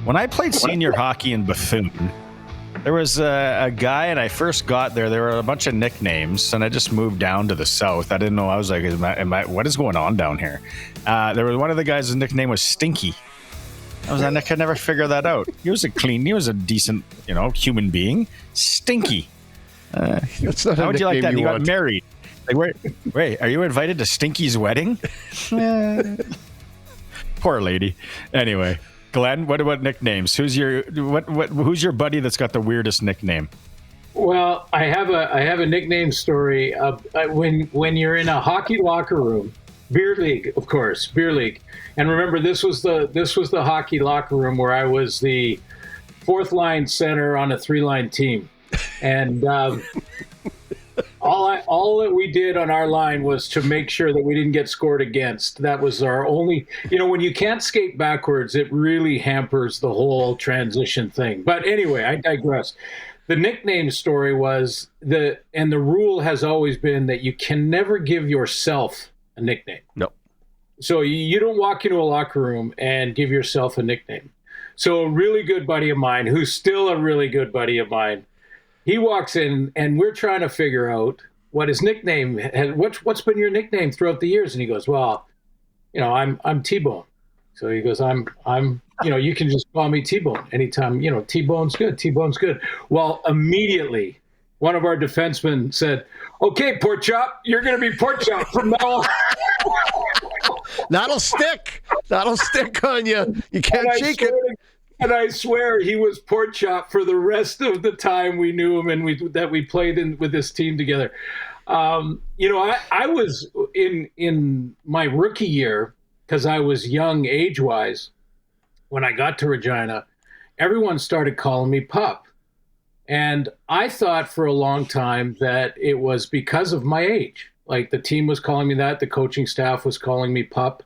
When I played senior hockey in Bethune, there was a guy, and I first got there. There were a bunch of nicknames, and I just moved down to the south. I didn't know. I was like, what is going on down here? There was one of the guys, his nickname was Stinky. I could never figure that out. He was a decent, human being. Stinky. That's not how would you like that? He got want. married. Like, wait, are you invited to Stinky's wedding? Poor lady. Anyway, Glenn, what about nicknames? Who's your buddy that's got the weirdest nickname? Well, I have a nickname story. When you're in a hockey locker room, beer league, of course, beer league. And remember, this was the hockey locker room where I was the fourth line center on a 3-line team, and all that we did on our line was to make sure that we didn't get scored against. That was our only. When you can't skate backwards, it really hampers the whole transition thing. But anyway, I digress. The nickname story was the rule has always been that you can never give yourself a nickname. No. So you don't walk into a locker room and give yourself a nickname. So a really good buddy of mine, who's still a really good buddy of mine, he walks in and we're trying to figure out what his nickname had. What's been your nickname throughout the years? And he goes, well, I'm T-Bone. So he goes, I'm you can just call me T-Bone anytime. T-Bone's good. T-Bone's good. Well, immediately one of our defensemen said, okay, Pork Chop, you're going to be Pork Chop from now on. That'll stick. That'll stick on you. You can't shake it. And I swear he was Pork Chop for the rest of the time we knew him and we played with this team together. I was in my rookie year, because I was young age-wise, when I got to Regina, everyone started calling me Pup. And I thought for a long time that it was because of my age. Like the team was calling me that, the coaching staff was calling me Pup.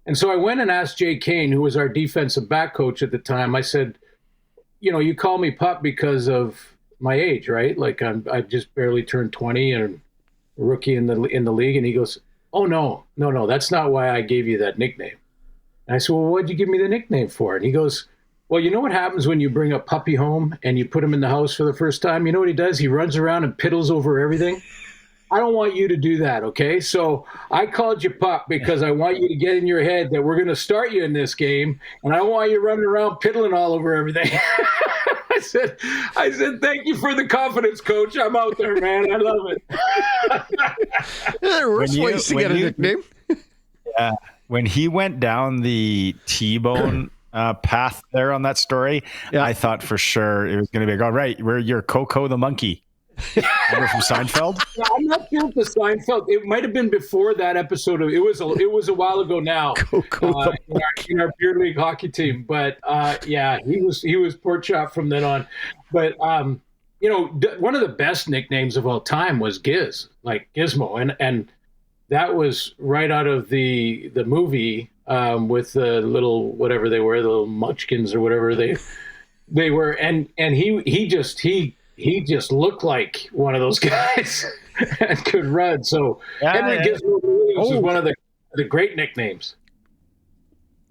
And so I went and asked Jay Kane, who was our defensive back coach at the time. I said, you call me Pup because of my age, right? Like I just barely turned 20 and a rookie in the league. And he goes, oh, no, that's not why I gave you that nickname. And I said, well, what'd you give me the nickname for? And he goes, well, you know what happens when you bring a puppy home and you put him in the house for the first time? You know what he does? He runs around and piddles over everything. I don't want you to do that, okay? So I called you Pup because I want you to get in your head that we're going to start you in this game, and I don't want you running around piddling all over everything. I said, thank you for the confidence, Coach. I'm out there, man. I love it. There are worse ways to get a nickname. Yeah. When he went down the T-Bone path there on that story, yeah. I thought for sure it was going to be, all right, you're Coco the monkey. Remember from Seinfeld? Yeah, I'm not sure if the Seinfeld. It might have been before that episode. It was a while ago now. In our beer league hockey team, but yeah, he was Pork Chop from then on. But one of the best nicknames of all time was Giz, like Gizmo, and that was right out of the movie with the little whatever they were, the little munchkins or whatever they were, and he just looked like one of those guys and could run. So Henry Gizmo Williams was one of the great nicknames.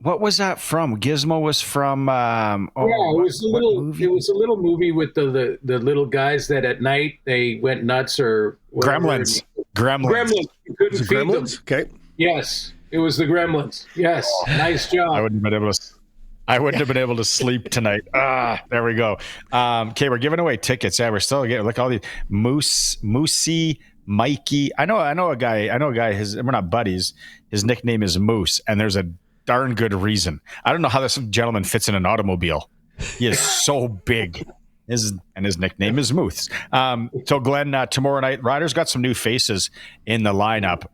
What was that from? Gizmo was from. It was a little movie with the little guys that at night they went nuts or whatever. Gremlins. You couldn't feed them. Okay. Yes, it was the Gremlins. Yes, nice job. I wouldn't have been able to sleep tonight. There we go. Okay, we're giving away tickets. Yeah, we're still getting look all these Moosey, Mikey. I know a guy. We're not buddies. His nickname is Moose, and there's a darn good reason. I don't know how this gentleman fits in an automobile. He is so big. His nickname is Moose. So Glenn, tomorrow night, Riders got some new faces in the lineup.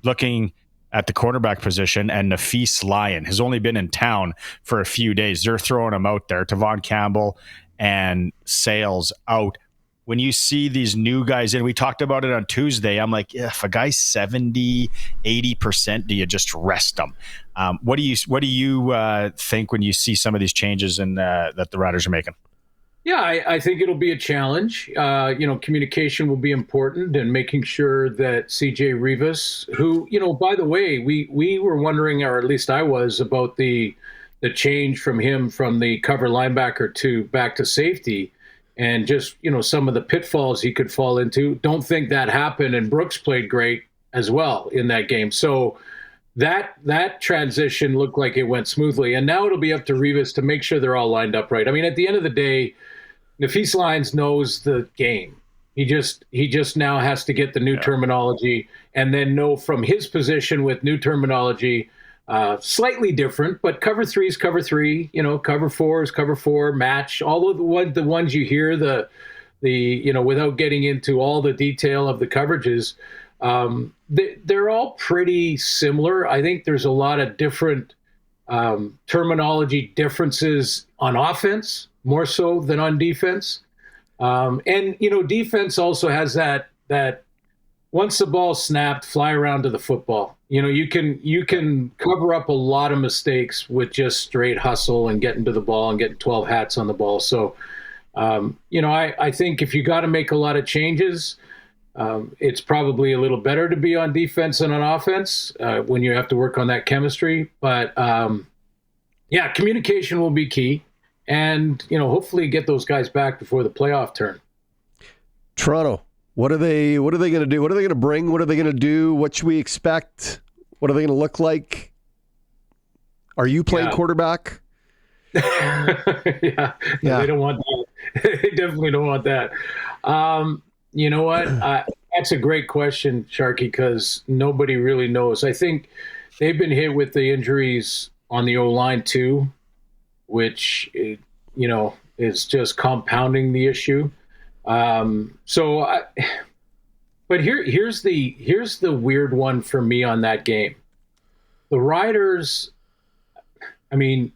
Looking at the quarterback position, and Nafis Lyon has only been in town for a few days. They're throwing him out there. Tavon Campbell and Sales out. When you see these new guys in, we talked about it on Tuesday. I'm like, if a guy's 70, 80%, do you just rest them? What do you think when you see some of these changes that the Riders are making? Yeah, I think it'll be a challenge. Communication will be important, and making sure that CJ Rivas, who, by the way, we were wondering, or at least I was, about the change from him from the cover linebacker to back to safety, and just, some of the pitfalls he could fall into. Don't think that happened, and Brooks played great as well in that game. So that transition looked like it went smoothly, and now it'll be up to Revis to make sure they're all lined up right. I mean, at the end of the day, Nafis Lyons knows the game. He just now has to get the new terminology, and then know from his position with new terminology, slightly different, but cover 3 is cover 3, cover 4 is cover 4, match, all of the ones you hear, the without getting into all the detail of the coverages, they're all pretty similar. I think there's a lot of different terminology differences on offense, more so than on defense. And defense also has that once the ball's snapped, fly around to the football. You can cover up a lot of mistakes with just straight hustle and getting to the ball and getting 12 hats on the ball. So, I think if you got to make a lot of changes, it's probably a little better to be on defense than on offense when you have to work on that chemistry. But communication will be key. And, hopefully get those guys back before the playoff turn. Toronto, what are they going to do? What are they going to bring? What are they going to do? What should we expect? What are they going to look like? Are you playing quarterback? Yeah, they don't want that. They definitely don't want that. You know what? That's a great question, Sharky, because nobody really knows. I think they've been hit with the injuries on the O-line too, which, is just compounding the issue. But here's the weird one for me on that game. The Riders need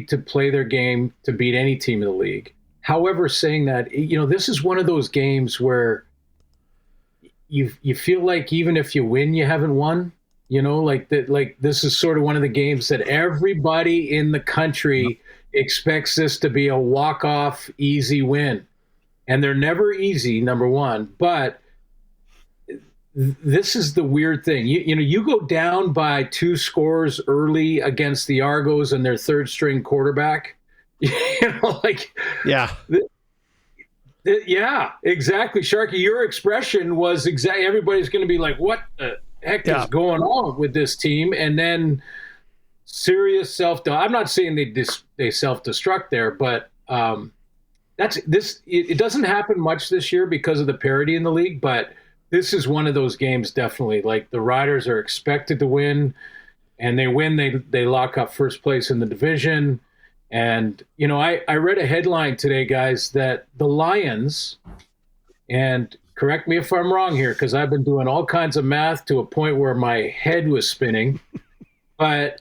to play their game to beat any team in the league. However, saying that, this is one of those games where you feel like even if you win, you haven't won. This is sort of one of the games that everybody in the country expects this to be a walk-off, easy win. And they're never easy, number one. But this is the weird thing. You go down by 2 scores early against the Argos and their third-string quarterback. Yeah. Yeah, exactly. Sharky, your expression was exactly, everybody's going to be like, what the heck is going on with this team? And then serious I'm not saying they self-destruct there, but it doesn't happen much this year because of the parity in the league, but this is one of those games, definitely. Like, the Riders are expected to win, and they win, they lock up first place in the division. And, I read a headline today, guys, that the Lions, and correct me if I'm wrong here, because I've been doing all kinds of math to a point where my head was spinning. But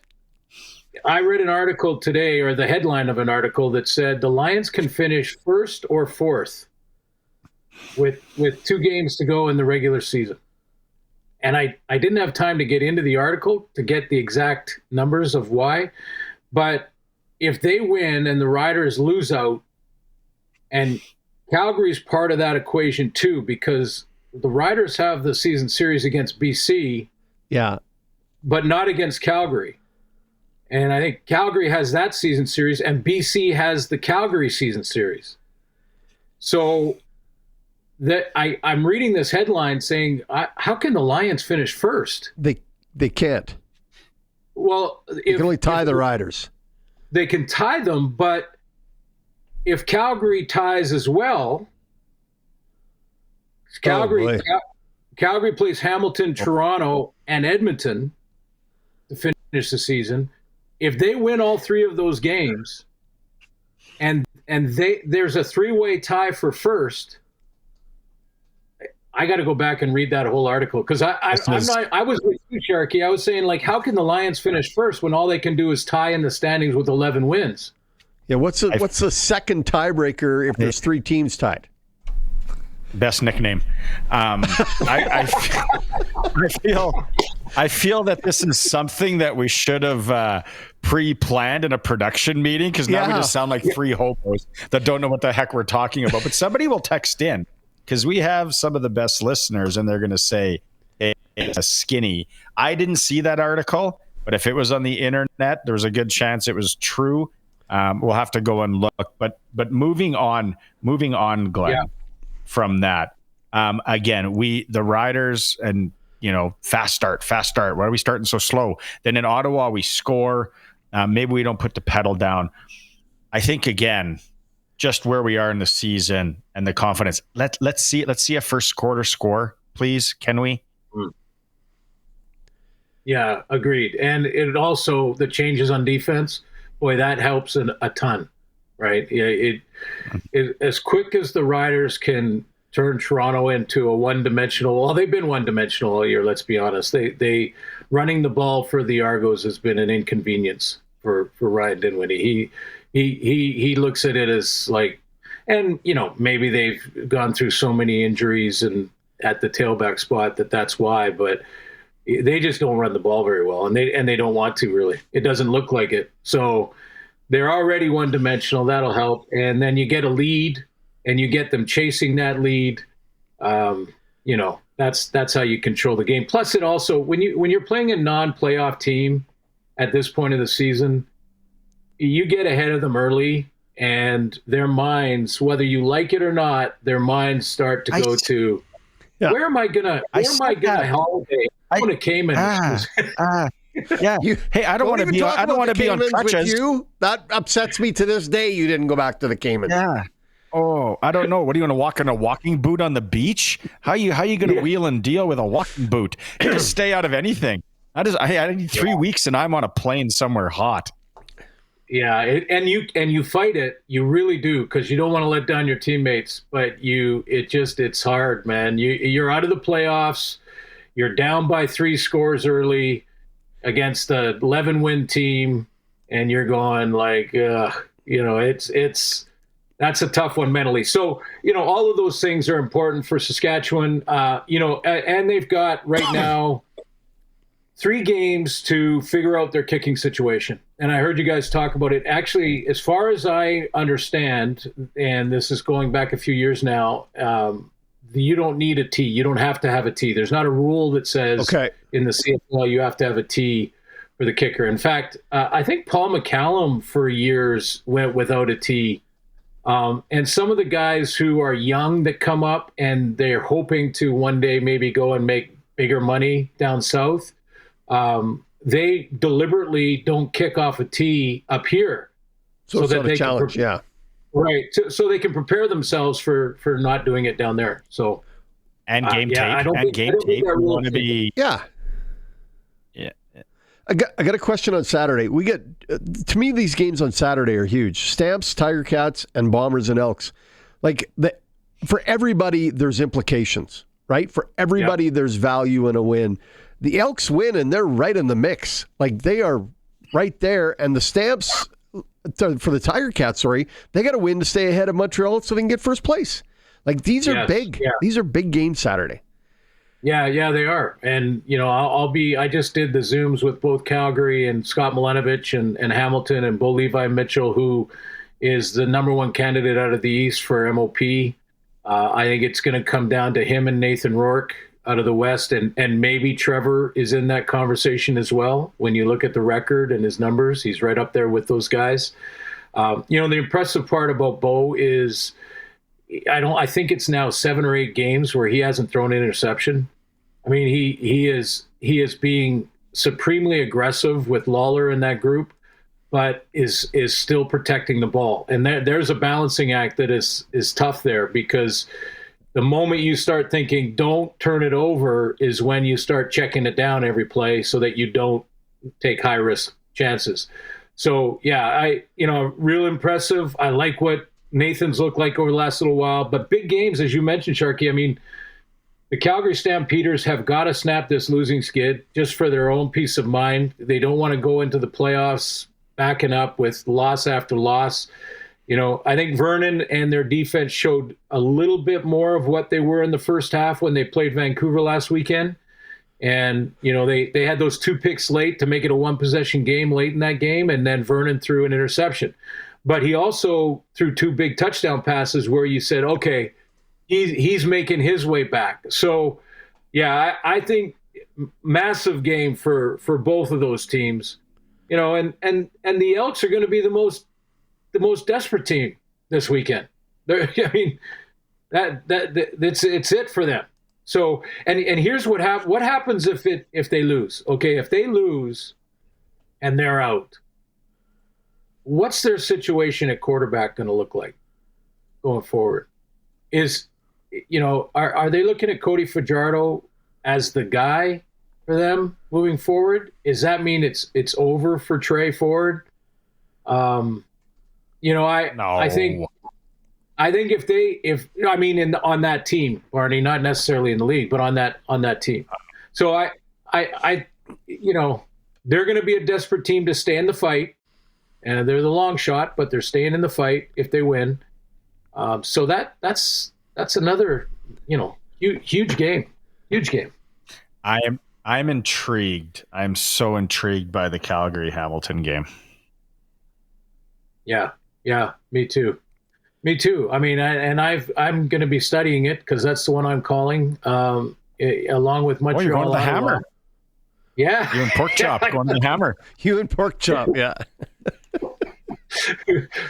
I read an article today, or the headline of an article, that said the Lions can finish first or fourth with 2 games to go in the regular season. And I didn't have time to get into the article to get the exact numbers of why. But if they win and the Riders lose out, and Calgary's part of that equation too, because the Riders have the season series against BC, but not against Calgary. And I think Calgary has that season series, and BC has the Calgary season series. So that I'm reading this headline saying, how can the Lions finish first? They can't. Well, they can only tie the Riders. They can tie them, but if Calgary ties as well, Calgary plays Hamilton, Toronto, and Edmonton to finish the season. If they win all 3 of those games, and there's a 3-way tie for first, I got to go back and read that whole article, because I was with you, Sharky. I was saying, like, how can the Lions finish first when all they can do is tie in the standings with 11 wins? Yeah, what's the second tiebreaker if there's 3 teams tied? Best nickname. I feel that this is something that we should have pre-planned in a production meeting, because now we just sound like 3 hobos that don't know what the heck we're talking about. But somebody will text in, because we have some of the best listeners, and they're going to say, hey, it's a skinny. I didn't see that article. But if it was on the internet, there's a good chance it was true. We'll have to go and look. But moving on, Glenn, from that. Again, the Riders and, fast start. Why are we starting so slow? Then in Ottawa, we score. Maybe we don't put the pedal down. I think, again, just where we are in the season and the confidence. Let's see a first quarter score, please. Can we? Yeah, agreed. And it also, the changes on defense, boy, that helps a ton, right? It as quick as the Riders can turn Toronto into a one-dimensional. Well, they've been one-dimensional all year. Let's be honest. They running the ball for the Argos has been an inconvenience for Ryan Dinwiddie. He looks at it as like, and maybe they've gone through so many injuries and at the tailback spot that's why, but they just don't run the ball very well, and they don't want to really. It doesn't look like it. So they're already one-dimensional. That'll help, and then you get a lead, and you get them chasing that lead. That's how you control the game. Plus, it also when you're playing a non-playoff team at this point of the season, you get ahead of them early, and their minds, whether you like it or not, their minds start to go to where am I gonna holiday? I want to Cayman. Yeah. Hey, I don't want to be. I don't want to be on crutches. You. That upsets me to this day. You didn't go back to the Caymans. Yeah. Oh, I don't know. What are you going to walk in a walking boot on the beach? How you going to wheel and deal with a walking boot? You just stay out of anything. I need 3 weeks and I'm on a plane somewhere hot. Yeah, and you fight it. You really do, because you don't want to let down your teammates. But it's hard, man. You're out of the playoffs. You're down by 3 scores early against a 11-win team, and you're going like, it's that's a tough one mentally. So, all of those things are important for Saskatchewan. And they've got right now 3 games to figure out their kicking situation. And I heard you guys talk about it. Actually, as far as I understand, and this is going back a few years now, you don't need a tee. You don't have to have a tee. There's not a rule that says in the CFL you have to have a tee for the kicker. In fact, I think Paul McCallum for years went without a tee. And some of the guys who are young that come up and they're hoping to one day maybe go and make bigger money down south, they deliberately don't kick off a tee up here. So that they challenge, yeah. Right, so they can prepare themselves for not doing it down there. So and game tape. We want to be yeah. I got a question on Saturday. We get to me these games on Saturday are huge. Stamps, Tiger Cats, and Bombers and Elks. For everybody, there's implications, right? For everybody, there's value in a win. The Elks win, and they're right in the mix. Like they are right there, and the Stamps. For the Tiger Cats, they got to win to stay ahead of Montreal so they can get first place. Like these are big. Yeah. These are big games Saturday. Yeah, they are. And I just did the Zooms with both Calgary and Scott Milenovich and Hamilton and Bo Levi Mitchell, who is the number 1 candidate out of the East for MOP. I think it's going to come down to him and Nathan Rourke out of the West, and maybe Trevor is in that conversation as well. When you look at the record and his numbers, he's right up there with those guys. The impressive part about Bo is I think it's now 7 or 8 games where he hasn't thrown an interception. I mean, he is being supremely aggressive with Lawler in that group, but is still protecting the ball. And there's a balancing act that is tough there, because the moment you start thinking, don't turn it over, is when you start checking it down every play so that you don't take high risk chances. So yeah, real impressive. I like what Nathan's looked like over the last little while, but big games, as you mentioned, Sharky. I mean, the Calgary Stampeders have got to snap this losing skid just for their own peace of mind. They don't want to go into the playoffs backing up with loss after loss. I think Vernon and their defense showed a little bit more of what they were in the first half when they played Vancouver last weekend. And, they had those 2 picks late to make it a 1-possession game late in that game, and then Vernon threw an interception. But he also threw 2 big touchdown passes where you said, okay, he's making his way back. So, yeah, I think, massive game for both of those teams, and the Elks are going to be the most desperate team this weekend. I mean, it's it for them. So, and here's what happens if they lose. Okay, if they lose and they're out, what's their situation at quarterback going to look like going forward? Are they looking at Cody Fajardo as the guy for them moving forward? Does that mean it's over for Trey Ford? No. I think on that team, Barney, not necessarily in the league, but on that team. So they're going to be a desperate team to stay in the fight, and they're the long shot, but they're staying in the fight if they win. So that's another, huge game. I'm intrigued. I'm so intrigued by the Calgary Hamilton game. Yeah, me too. I mean, I'm going to be studying it because that's the one I'm calling, along with Montreal. Oh, you're going to the Hammer. Yeah. You and Pork Chop going to the Hammer. You and Pork Chop, yeah.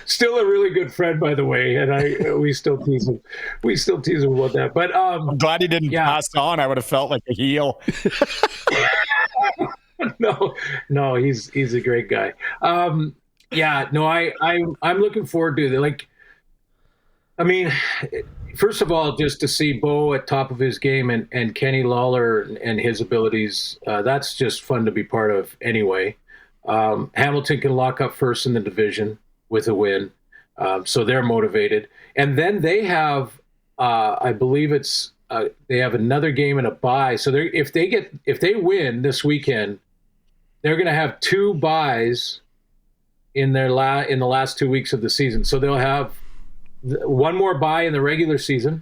Still a really good friend, by the way, and we still tease him. We still tease him about that. But I'm glad he didn't pass on. I would have felt like a heel. No, he's a great guy. I'm looking forward to it. Like, I mean, first of all, just to see Bo at top of his game and Kenny Lawler and his abilities, that's just fun to be part of anyway. Hamilton can lock up first in the division with a win, so they're motivated. And then they have, I believe they have another game and a bye. So if they win this weekend, they're going to have 2 byes in the last 2 weeks of the season. So they'll have one more bye in the regular season,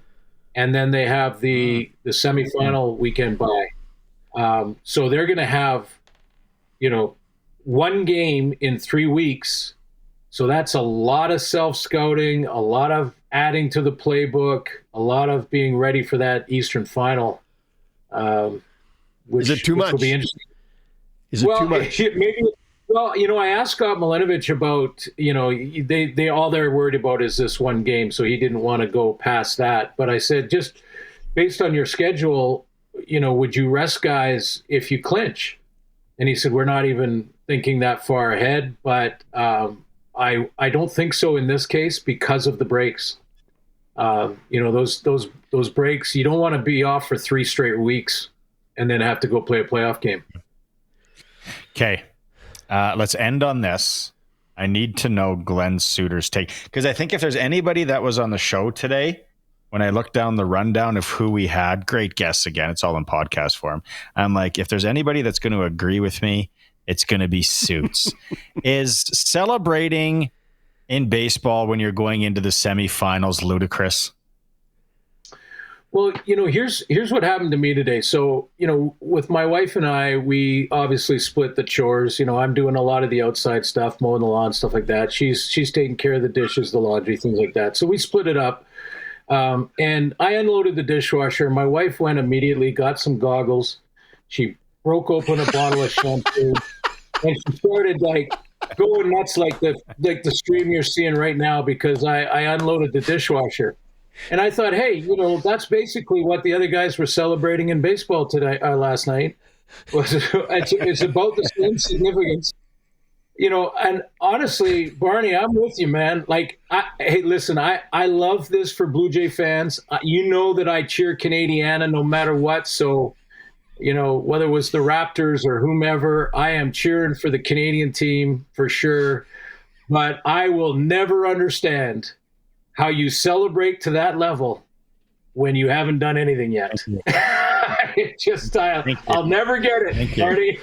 and then they have the semifinal weekend bye. So they're going to have, one game in 3 weeks. So that's a lot of self-scouting, a lot of adding to the playbook, a lot of being ready for that Eastern final. Is it too much? Will be interesting. Is it too much? Maybe. Well, I asked Scott Milinovic about, they all they're worried about is this one game, so he didn't want to go past that. But I said, just based on your schedule, would you rest guys if you clinch? And he said, we're not even thinking that far ahead, but I don't think so in this case because of the breaks. Those breaks, you don't want to be off for 3 straight weeks and then have to go play a playoff game. Okay. Let's end on this. I need to know Glen Suitor's take, because I think if there's anybody that was on the show today, when I looked down the rundown of who we had, great guests again, it's all in podcast form. I'm like, if there's anybody that's going to agree with me, it's going to be Suits. Is celebrating in baseball when you're going into the semifinals ludicrous? Well, here's what happened to me today. So, with my wife and I, we obviously split the chores. I'm doing a lot of the outside stuff, mowing the lawn, stuff like that. She's taking care of the dishes, the laundry, things like that. So we split it up. And I unloaded the dishwasher. My wife went immediately, got some goggles. She broke open a bottle of shampoo, and she started going nuts like the stream you're seeing right now because I unloaded the dishwasher. And I thought, hey, that's basically what the other guys were celebrating in baseball today, last night. It's about the same significance. And honestly, Barney, I'm with you, man. Hey, listen, I love this for Blue Jay fans. That I cheer Canadiana no matter what. So, whether it was the Raptors or whomever, I am cheering for the Canadian team for sure. But I will never understand how you celebrate to that level when you haven't done anything yet. I'll never get it, Marty.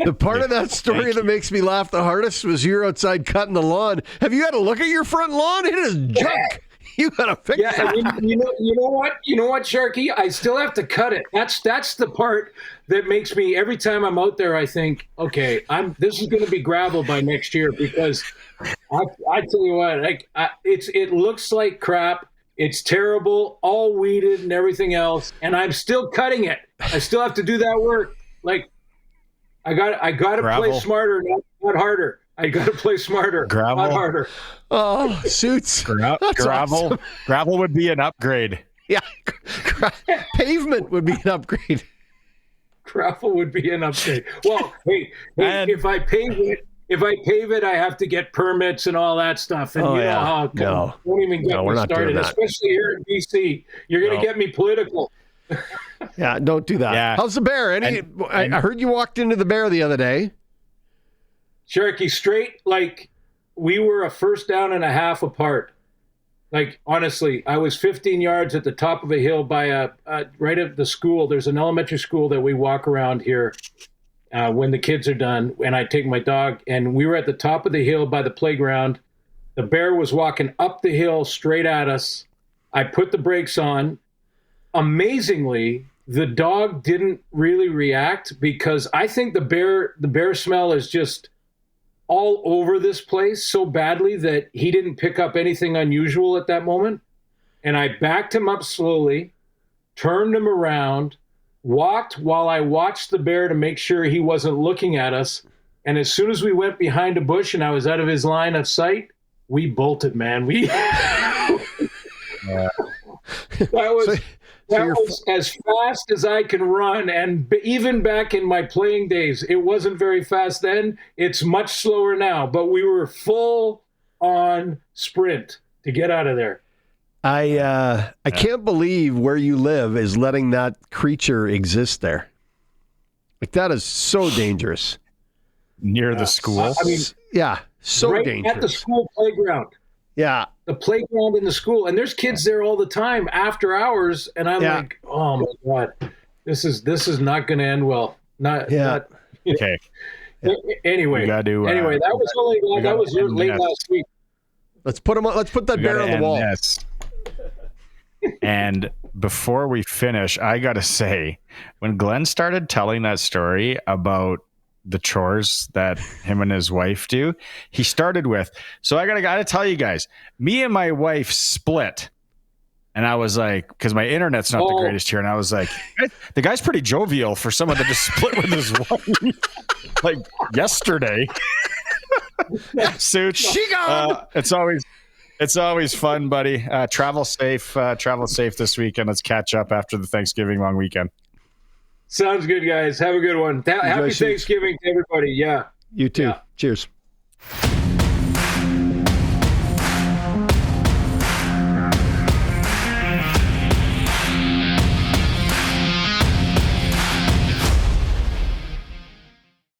The part of that story that makes me laugh the hardest was you're outside cutting the lawn. Have you had a look at your front lawn? It is junk. You gotta fix it. And you know what, Sharky? I still have to cut it. That's the part that makes me, every time I'm out there, I think, okay, this is going to be gravel by next year because I tell you what, it looks like crap. It's terrible, all weeded and everything else, and I'm still cutting it. I still have to do that work. Like, I got to play smarter, not harder. I got to play smarter, not harder. Oh, Suits. Gravel. Awesome. Gravel would be an upgrade. Yeah. Pavement would be an upgrade. Gravel would be an upgrade. Well, hey, if I pave it, I have to get permits and all that stuff. And you know how don't even get me started, especially here in BC. You're going to get me political. Yeah, don't do that. Yeah. How's the bear? I heard you walked into the bear the other day. Cherokee, straight, like we were a first down and a half apart. Like, honestly, I was 15 yards at the top of a hill by right at the school. There's an elementary school that we walk around here when the kids are done, and I take my dog, and we were at the top of the hill by the playground. The bear was walking up the hill straight at us. I put the brakes on. Amazingly, the dog didn't really react because I think the bear smell is just all over this place so badly that he didn't pick up anything unusual at that moment. And I backed him up slowly, turned him around, walked while I watched the bear to make sure he wasn't looking at us. And as soon as we went behind a bush and I was out of his line of sight, we bolted, man. That was as fast as I can run. And even back in my playing days, it wasn't very fast then. It's much slower now. But we were full on sprint to get out of there. I can't believe where you live is letting that creature exist there. Like, that is so dangerous. Near the school? So right dangerous. At the school playground. Yeah. The playground in the school. And there's kids there all the time after hours. And I'm like, oh my God, this is not going to end well. Okay. Anyway, that was late last week. Let's put that bear on the wall. And before we finish, I got to say, when Glenn started telling that story about the chores that him and his wife do, he started with, so I gotta tell you guys, me and my wife split. And I was like, because my internet's not the greatest here, and I was like, the guy's pretty jovial for someone to just split with his wife like yesterday. Suits. It's always fun, buddy. Travel safe this weekend. Let's catch up after the Thanksgiving long weekend. Sounds good, guys. Have a good one. Happy Thanksgiving to everybody. Yeah. You too. Yeah. Cheers.